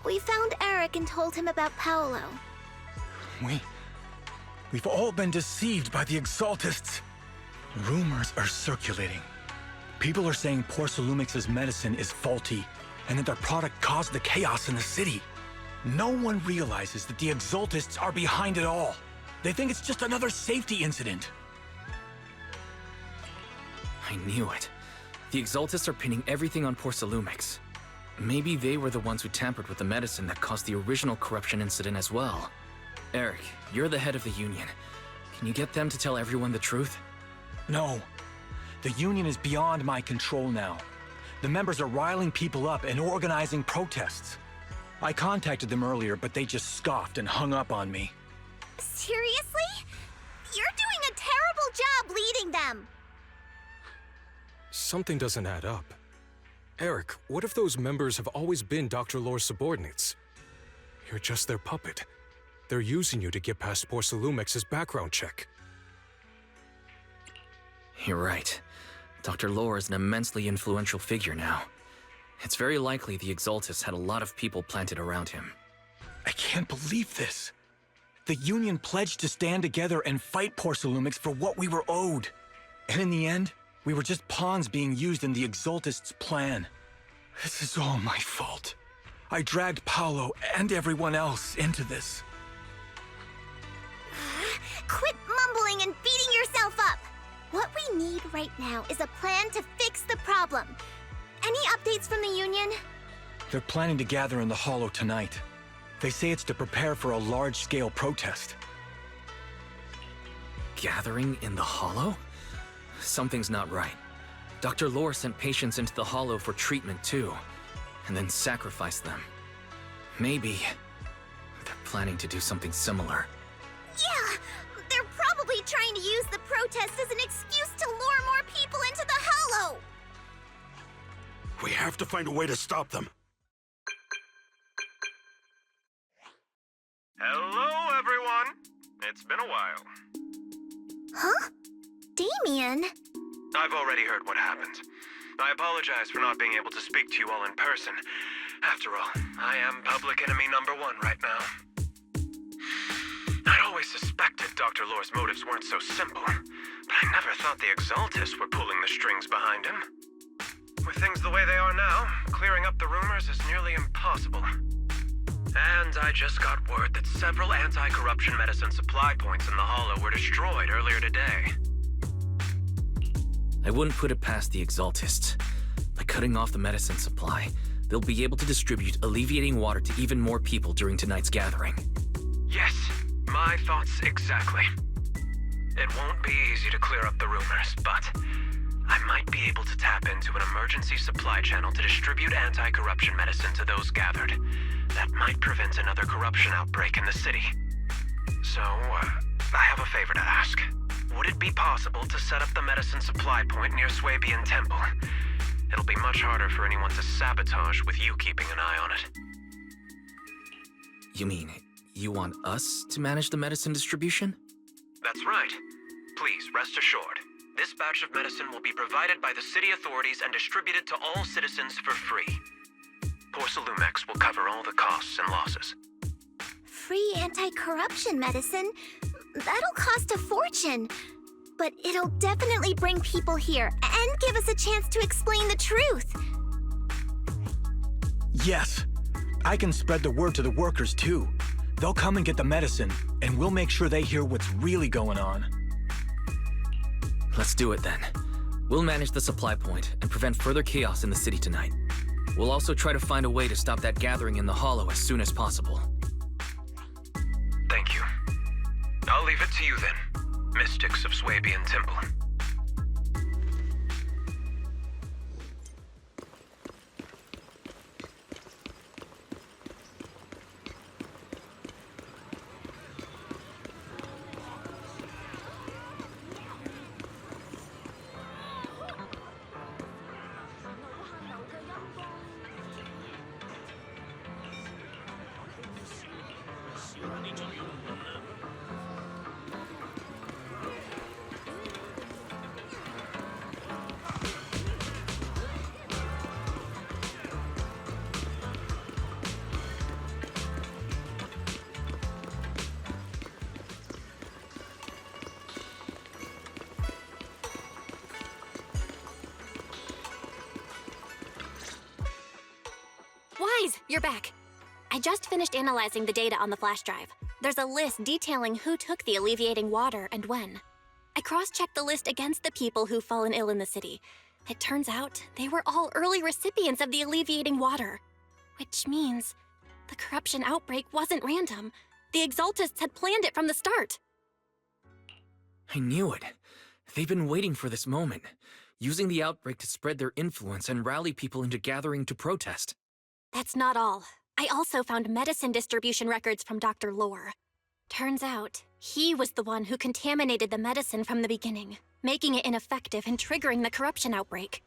We found Eric and told him about Paolo. We've all been deceived by the Exaltists. Rumors are circulating. People are saying Porcelumix's medicine is faulty, and that their product caused the chaos in the city. No one realizes that the Exaltists are behind it all. They think it's just another safety incident. I knew it. The Exaltists are pinning everything on Porcelumix. Maybe they were the ones who tampered with the medicine that caused the original corruption incident as well. Eric, you're the head of the Union. Can you get them to tell everyone the truth? No. The Union is beyond my control now. The members are riling people up and organizing protests. I contacted them earlier, but they just scoffed and hung up on me. Seriously? You're doing a terrible job leading them! Something doesn't add up. Eric, what if those members have always been Dr. Lore's subordinates? You're just their puppet. They're using you to get past Porcelumix's background check. You're right. Dr. Lore is an immensely influential figure now. It's very likely the Exaltists had a lot of people planted around him. I can't believe this. The Union pledged to stand together and fight Porcelumix for what we were owed. And in the end, we were just pawns being used in the Exaltists' plan. This is all my fault. I dragged Paolo and everyone else into this. Quit mumbling and beating yourself up! What we need right now is a plan to fix the problem. Any updates from the Union? They're planning to gather in the Hollow tonight. They say it's to prepare for a large-scale protest. Gathering in the Hollow? Something's not right. Dr. Lore sent patients into the Hollow for treatment too, and then sacrificed them. Maybe they're planning to do something similar. Yeah! They're probably trying to use the protest as an excuse to lure more people into the Hollow! We have to find a way to stop them. Hello, everyone! It's been a while. Huh? Damien? I've already heard what happened. I apologize for not being able to speak to you all in person. After all, I am public enemy #1 right now. I'd always suspected Dr. Lore's motives weren't so simple, but I never thought the Exaltists were pulling the strings behind him. With things the way they are now, clearing up the rumors is nearly impossible. And I just got word that several anti-corruption medicine supply points in the Hollow were destroyed earlier today. I wouldn't put it past the Exaltists. By cutting off the medicine supply, they'll be able to distribute alleviating water to even more people during tonight's gathering. Yes, my thoughts exactly. It won't be easy to clear up the rumors, but I might be able to tap into an emergency supply channel to distribute anti-corruption medicine to those gathered. That might prevent another corruption outbreak in the city. So, I have a favor to ask. Would it be possible to set up the medicine supply point near Swabian Temple? It'll be much harder for anyone to sabotage with you keeping an eye on it. You mean, you want us to manage the medicine distribution? That's right. Please, rest assured. This batch of medicine will be provided by the city authorities and distributed to all citizens for free. Porcelumix will cover all the costs and losses. Free anti-corruption medicine? That'll cost a fortune. But it'll definitely bring people here and give us a chance to explain the truth. Yes. I can spread the word to the workers too. They'll come and get the medicine, and we'll make sure they hear what's really going on. Let's do it then. We'll manage the supply point and prevent further chaos in the city tonight. We'll also try to find a way to stop that gathering in the Hollow as soon as possible. Thank you. I'll leave it to you then, mystics of Swabian Temple. You're back. I just finished analyzing the data on the flash drive. There's a list detailing who took the alleviating water and when. I cross-checked the list against the people who've fallen ill in the city. It turns out they were all early recipients of the alleviating water. Which means the corruption outbreak wasn't random. The Exaltists had planned it from the start. I knew it. They've been waiting for this moment, using the outbreak to spread their influence and rally people into gathering to protest. That's not all. I also found medicine distribution records from Dr. Lore. Turns out, he was the one who contaminated the medicine from the beginning, making it ineffective and triggering the corruption outbreak.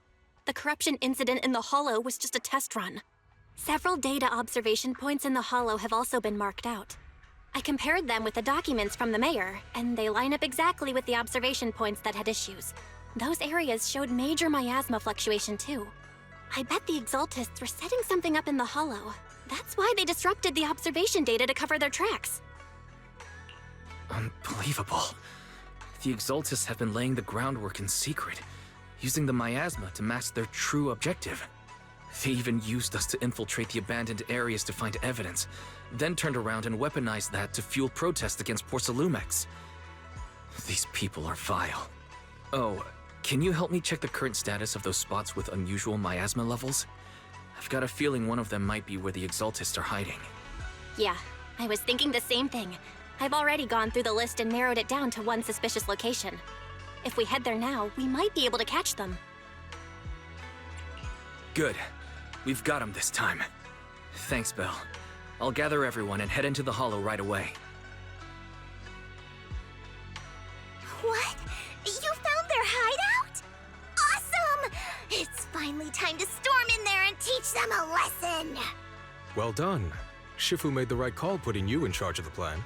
The corruption incident in the Hollow was just a test run. Several data observation points in the Hollow have also been marked out. I compared them with the documents from the mayor, and they line up exactly with the observation points that had issues. Those areas showed major miasma fluctuation too. I bet the Exaltists were setting something up in the Hollow. That's why they disrupted the observation data to cover their tracks. Unbelievable. The Exaltists have been laying the groundwork in secret, using the miasma to mask their true objective. They even used us to infiltrate the abandoned areas to find evidence, then turned around and weaponized that to fuel protests against Porcelumex. These people are vile. Oh, can you help me check the current status of those spots with unusual miasma levels? I've got a feeling one of them might be where the Exaltists are hiding. Yeah, I was thinking the same thing. I've already gone through the list and narrowed it down to one suspicious location. If we head there now, we might be able to catch them. Good. We've got them this time. Thanks, Belle. I'll gather everyone and head into the Hollow right away. What? You found their hideout? Awesome! It's finally time to storm in there and teach them a lesson! Well done. Shifu made the right call putting you in charge of the plan.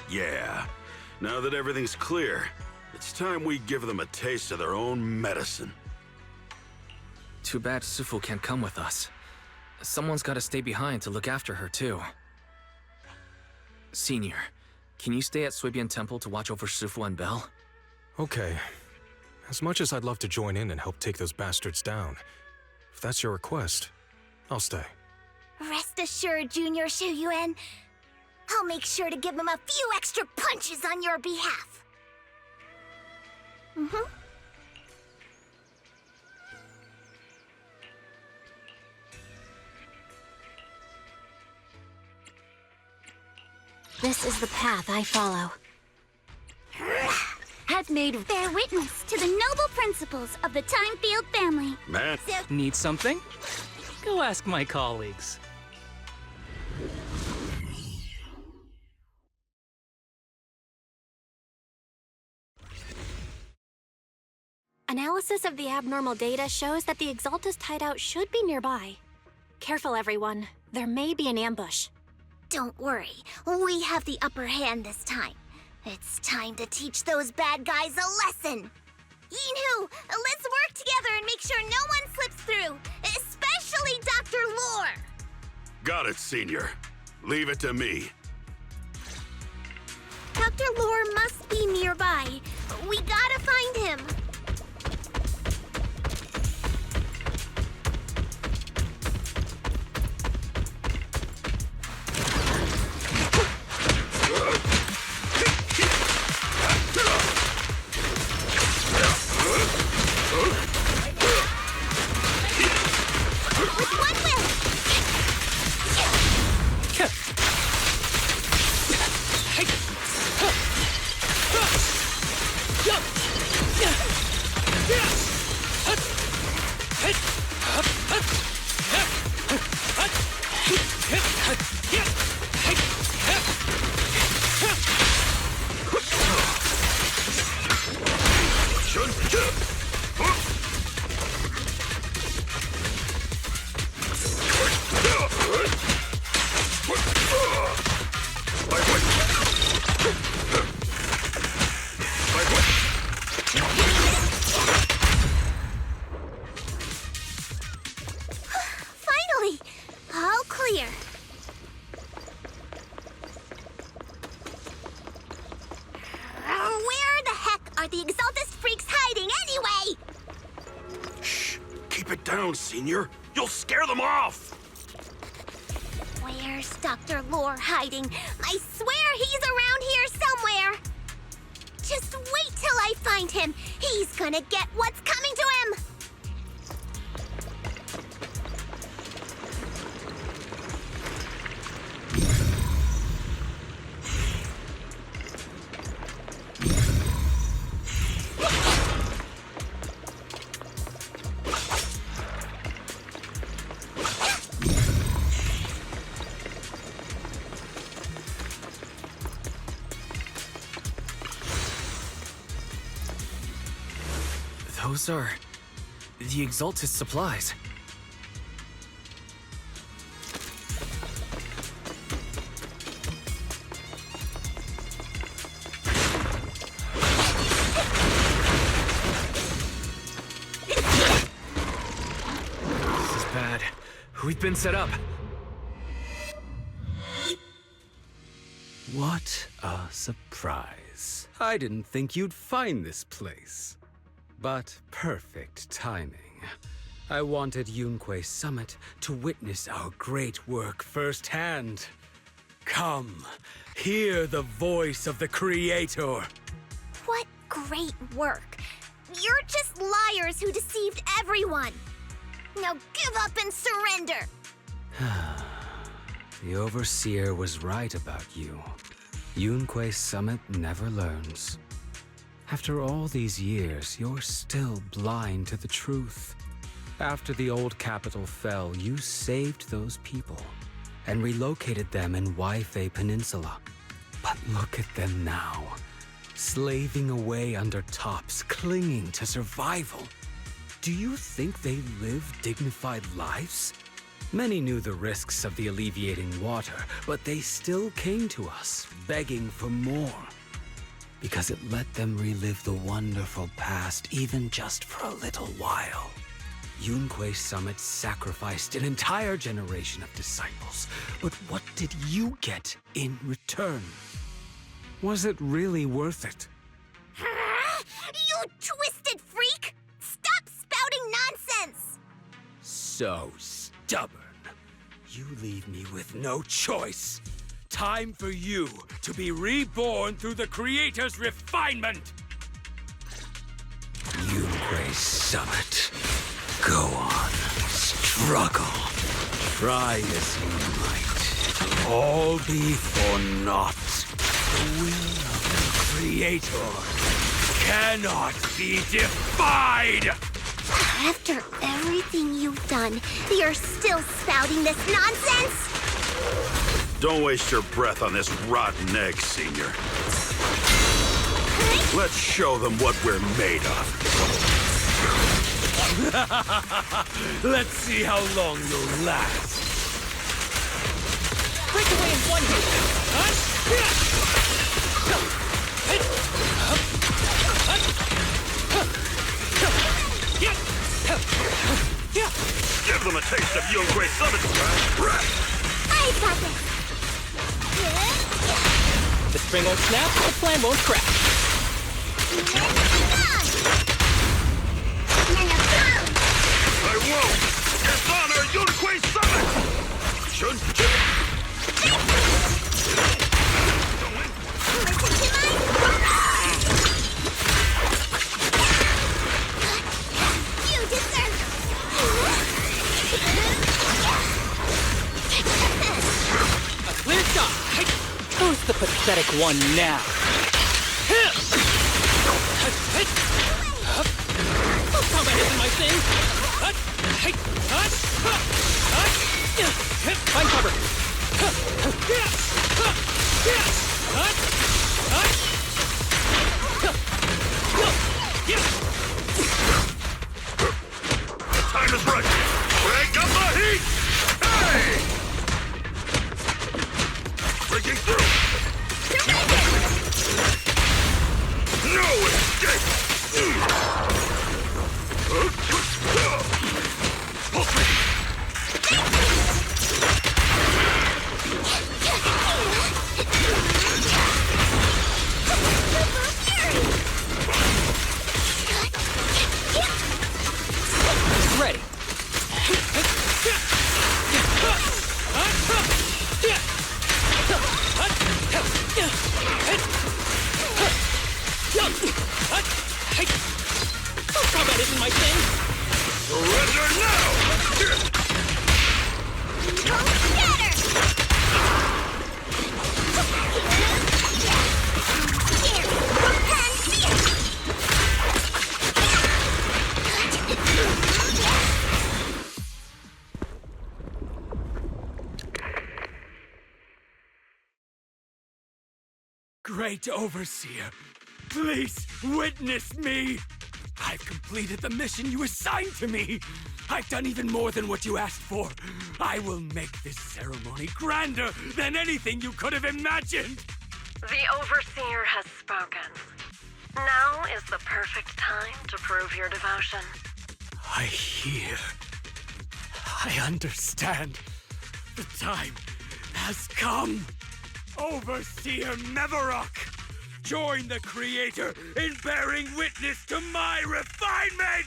Yeah. Now that everything's clear, it's time we give them a taste of their own medicine. Too bad Sufu can't come with us. Someone's gotta stay behind to look after her, too. Senior, can you stay at Suibian Temple to watch over Sufu and Belle? Okay. As much as I'd love to join in and help take those bastards down, if that's your request, I'll stay. Rest assured, Junior Shuyuan. I'll make sure to give them a few extra punches on your behalf. This is the path I follow. I've made bear witness to the noble principles of the Timefield family. Man, Need something? Go ask my colleagues. Analysis of the abnormal data shows that the Exaltist hideout should be nearby. Careful, everyone. There may be an ambush. Don't worry, we have the upper hand this time. It's time to teach those bad guys a lesson. Yinhu, let's work together and make sure no one slips through, especially Dr. Lore. got it, Senior. Leave it to me. Dr. Lore must be nearby. We gotta find him. Finally! All clear. Where the heck are the Exaltist freaks hiding anyway? Shh! Keep it down, Senior. You'll scare them off! Where's Dr. Lore hiding? I swear he's around here somewhere! Just wait till I find him! He's gonna get what's coming to him! Those are the Exalted supplies. This is bad. We've been set up. What a surprise. I didn't think you'd find this place. But perfect timing. I wanted Yunque Summit to witness our great work firsthand. Come, hear the voice of the Creator. What great work! You're just liars who deceived everyone! Now give up and surrender! The Overseer was right about you. Yunque Summit never learns. After all these years, you're still blind to the truth. After the old capital fell, you saved those people and relocated them in Waifei Peninsula. But look at them now, slaving away under tops, clinging to survival. Do you think they live dignified lives? Many knew the risks of the alleviating water, but they still came to us, begging for more. Because it let them relive the wonderful past, even just for a little while. Yunque Summit sacrificed an entire generation of disciples, but what did you get in return? Was it really worth it? You twisted freak! Stop spouting nonsense! So stubborn. You leave me with no choice. Time for you to be reborn through the Creator's refinement! Yunque Summit. Go on, struggle. Try as you might. All be for naught. The will of the Creator cannot be defied! After everything you've done, you're still spouting this nonsense? Don't waste your breath on this rotten egg, Senior. Let's show them what we're made of. Let's see how long you'll last. Break away in one Give them a taste of Yunque Summit. I got this! The string won't snap, the plan won't crack. I won't! Dishonor Yunque Summit! You deserve... A clear shot. Who's the pathetic one now? Full combat isn't my thing. Find cover. The time is right! Break up the heat! Hey! Breaking through! No escape! Ready. Great Overseer, please witness me! I've completed the mission you assigned to me! I've done even more than what you asked for! I will make this ceremony grander than anything you could have imagined! The Overseer has spoken. Now is the perfect time to prove your devotion. I hear. I understand. The time has come. Overseer Mevarok, join the Creator in bearing witness to my refinement!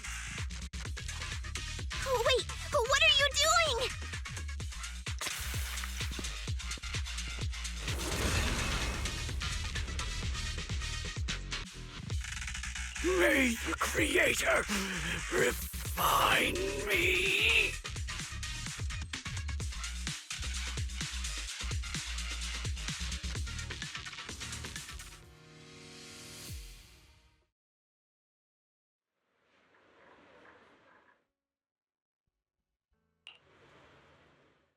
Wait, what are you doing? May the Creator refine me!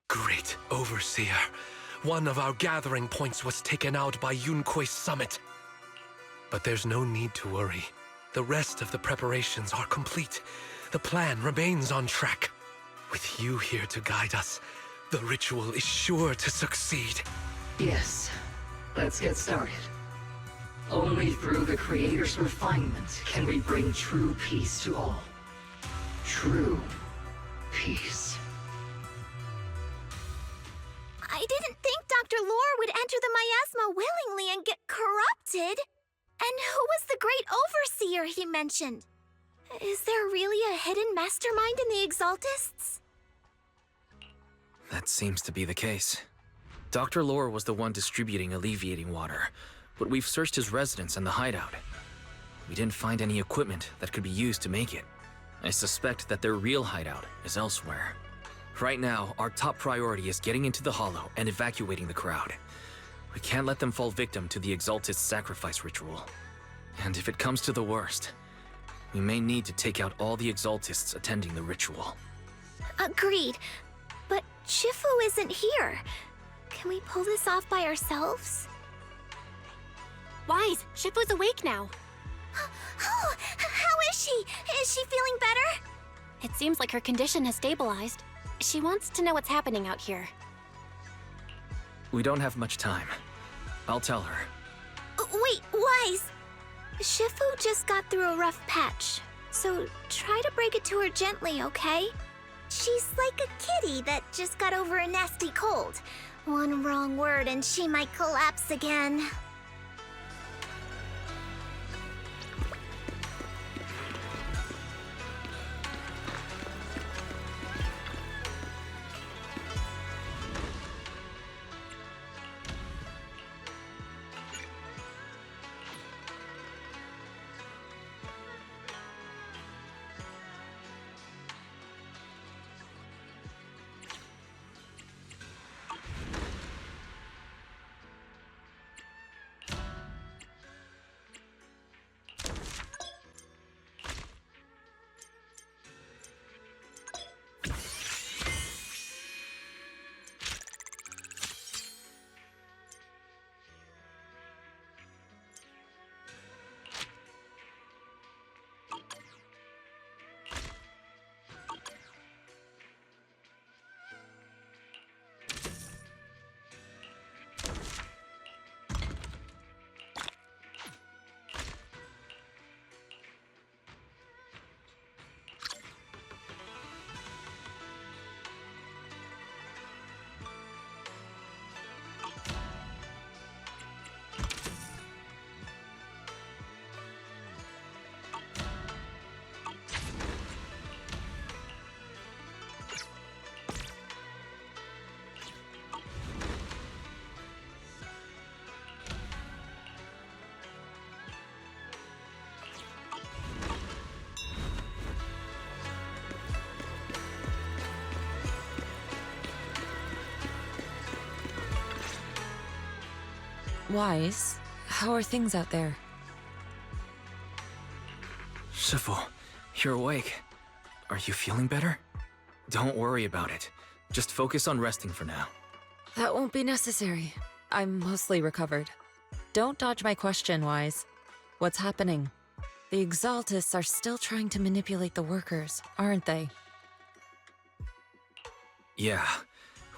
Great Overseer. One of our gathering points was taken out by Yunque's summit. But there's no need to worry. The rest of the preparations are complete. The plan remains on track. With you here to guide us, the ritual is sure to succeed. Yes. Let's get started. Only through the Creator's refinement can we bring true peace to all. True peace. I didn't think Dr. Lore would enter the Miasma willingly and get corrupted. And who was the great overseer he mentioned? Is there really a hidden mastermind in the Exaltists? That seems to be the case. Dr. Lore was the one distributing alleviating water, but we've searched his residence and the hideout. We didn't find any equipment that could be used to make it. I suspect that their real hideout is elsewhere. Right now, our top priority is getting into the Hollow and evacuating the crowd. We can't let them fall victim to the Exaltist sacrifice ritual. And if it comes to the worst, we may need to take out all the Exaltists attending the ritual. Agreed. But Shifu isn't here. Can we pull this off by ourselves? Wise, Shifu's awake now. Oh, how is she? Is she feeling better? It seems like her condition has stabilized. She wants to know what's happening out here. We don't have much time. I'll tell her. Wait, Wise! Shifu just got through a rough patch, so try to break it to her gently, okay? She's like a kitty that just got over a nasty cold. One wrong word and she might collapse again. Wise, how are things out there? Shifu, you're awake. Are you feeling better? Don't worry about it. Just focus on resting for now. That won't be necessary. I'm mostly recovered. Don't dodge my question, Wise. What's happening? The Exaltists are still trying to manipulate the workers, aren't they? Yeah.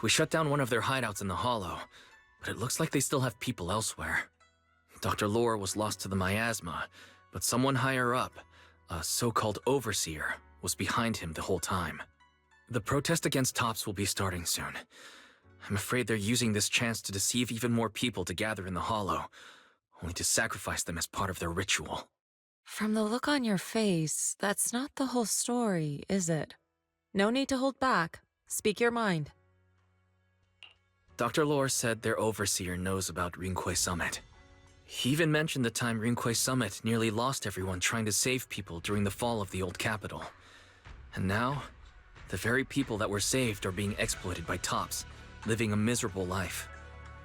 We shut down one of their hideouts in the Hollow, but it looks like they still have people elsewhere. Dr. Lore was lost to the Miasma, but someone higher up, a so-called overseer, was behind him the whole time. The protest against Tops will be starting soon. I'm afraid they're using this chance to deceive even more people to gather in the Hollow, only to sacrifice them as part of their ritual. From the look on your face, that's not the whole story, is it? No need to hold back. Speak your mind. Dr. Lore said their overseer knows about Rinqué Summit. He even mentioned the time Rinqué Summit nearly lost everyone trying to save people during the fall of the old capital. And now, the very people that were saved are being exploited by Tops, living a miserable life.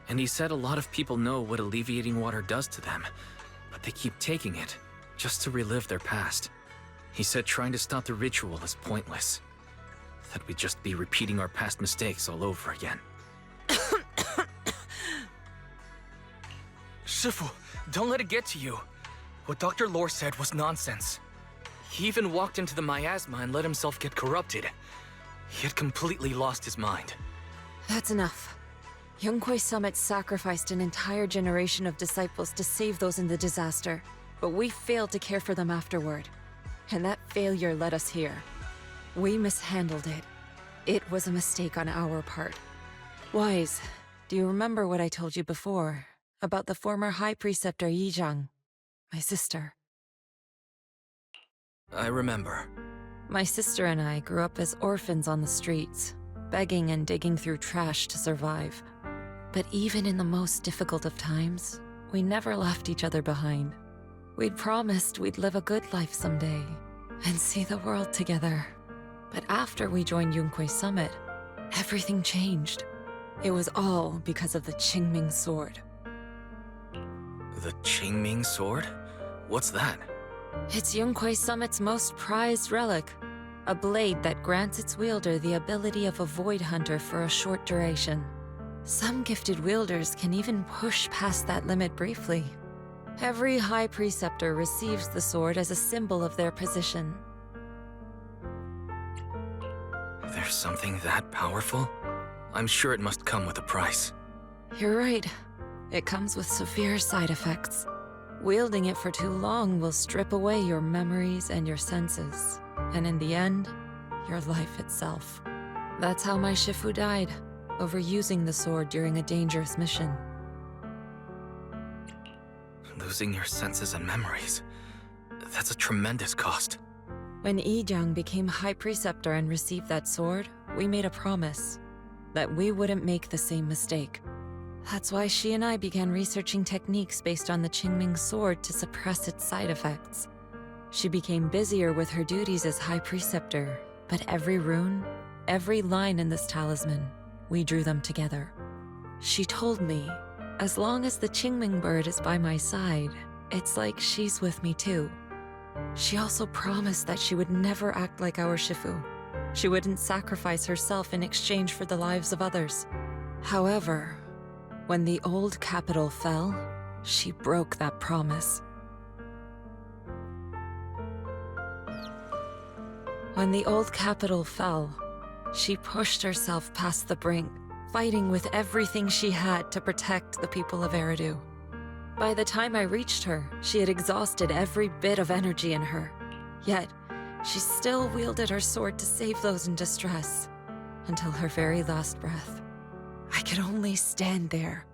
And he said a lot of people know what alleviating water does to them, but they keep taking it, just to relive their past. He said trying to stop the ritual is pointless. That we'd just be repeating our past mistakes all over again. Shifu, don't let it get to you. What Dr. Lore said was nonsense. He even walked into the Miasma and let himself get corrupted. He had completely lost his mind. That's enough. Rinqué Summit sacrificed an entire generation of disciples to save those in the disaster, but we failed to care for them afterward. And that failure led us here. We mishandled it. It was a mistake on our part. Wise, do you remember what I told you before about the former High Preceptor Yizhang, my sister? I remember. My sister and I grew up as orphans on the streets, begging and digging through trash to survive. But even in the most difficult of times, we never left each other behind. We'd promised we'd live a good life someday and see the world together. But after we joined Rinqué Summit, everything changed. It was all because of the Qingming Sword. The Qingming Sword? What's that? It's Rinqué Summit's most prized relic, a blade that grants its wielder the ability of a Void Hunter for a short duration. Some gifted wielders can even push past that limit briefly. Every High Preceptor receives the sword as a symbol of their position. There's something that powerful? I'm sure it must come with a price. You're right. It comes with severe side effects. Wielding it for too long will strip away your memories and your senses, and in the end, your life itself. That's how my Shifu died, overusing the sword during a dangerous mission. Losing your senses and memories. That's a tremendous cost. When Yizhang became High Preceptor and received that sword, we made a promise that we wouldn't make the same mistake. That's why she and I began researching techniques based on the Qingming Sword to suppress its side effects. She became busier with her duties as High Preceptor, but every rune, every line in this talisman, we drew them together. She told me, as long as the Qingming bird is by my side, it's like she's with me too. She also promised that she would never act like our Shifu. She wouldn't sacrifice herself in exchange for the lives of others. However, when the old capital fell, she broke that promise. When the old capital fell, she pushed herself past the brink, fighting with everything she had to protect the people of Eridu. By the time I reached her, she had exhausted every bit of energy in her. Yet, she still wielded her sword to save those in distress, until her very last breath. I could only stand there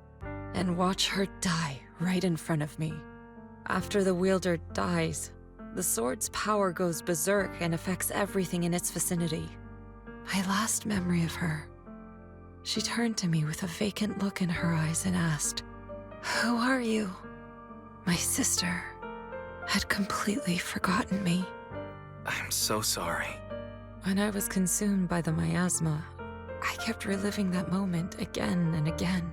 and watch her die right in front of me. After the wielder dies, the sword's power goes berserk and affects everything in its vicinity. My last memory of her, she turned to me with a vacant look in her eyes and asked, "Who are you?" My sister had completely forgotten me. I'm so sorry. When I was consumed by the miasma, I kept reliving that moment again and again.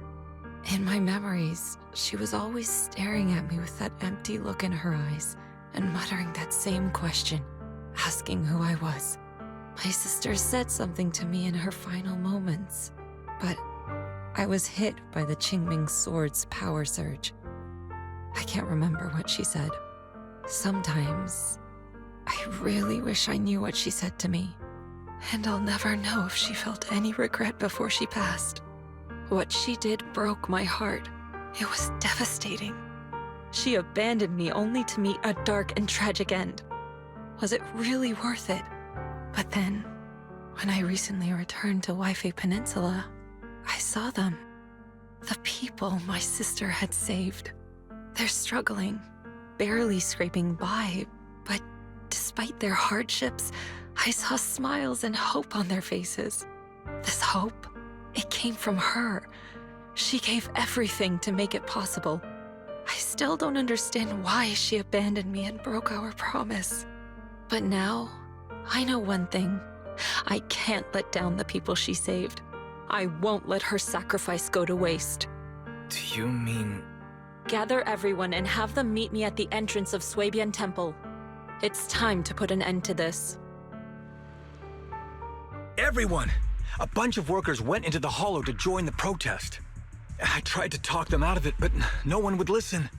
In my memories, she was always staring at me with that empty look in her eyes and muttering that same question, asking who I was. My sister said something to me in her final moments, but I was hit by the Qingming Sword's power surge. I can't remember what she said. Sometimes, I really wish I knew what she said to me. And I'll never know if she felt any regret before she passed. What she did broke my heart. It was devastating. She abandoned me only to meet a dark and tragic end. Was it really worth it? But then, when I recently returned to Waifei Peninsula, I saw them. The people my sister had saved. They're struggling, barely scraping by, but despite their hardships, I saw smiles and hope on their faces. This hope, it came from her. She gave everything to make it possible. I still don't understand why she abandoned me and broke our promise. But now, I know one thing. I can't let down the people she saved. I won't let her sacrifice go to waste. Do you mean... Gather everyone and have them meet me at the entrance of Suibian Temple. It's time to put an end to this. Everyone! A bunch of workers went into the hollow to join the protest. I tried to talk them out of it, but no one would listen.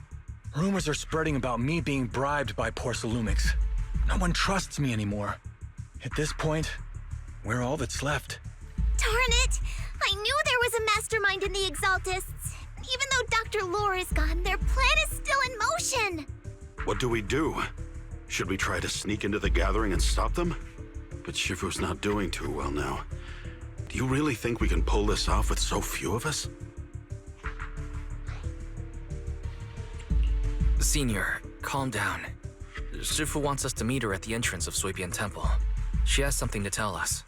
Rumors are spreading about me being bribed by Porsalumix. No one trusts me anymore. At this point, we're all that's left. Darn it! I knew there was a mastermind in the Exaltists. Even though Dr. Lore is gone, their plan is still in motion. What do we do? Should we try to sneak into the gathering and stop them? But Shifu's not doing too well now. Do you really think we can pull this off with so few of us? Senior, calm down. Shifu wants us to meet her at the entrance of Suibian Temple. She has something to tell us.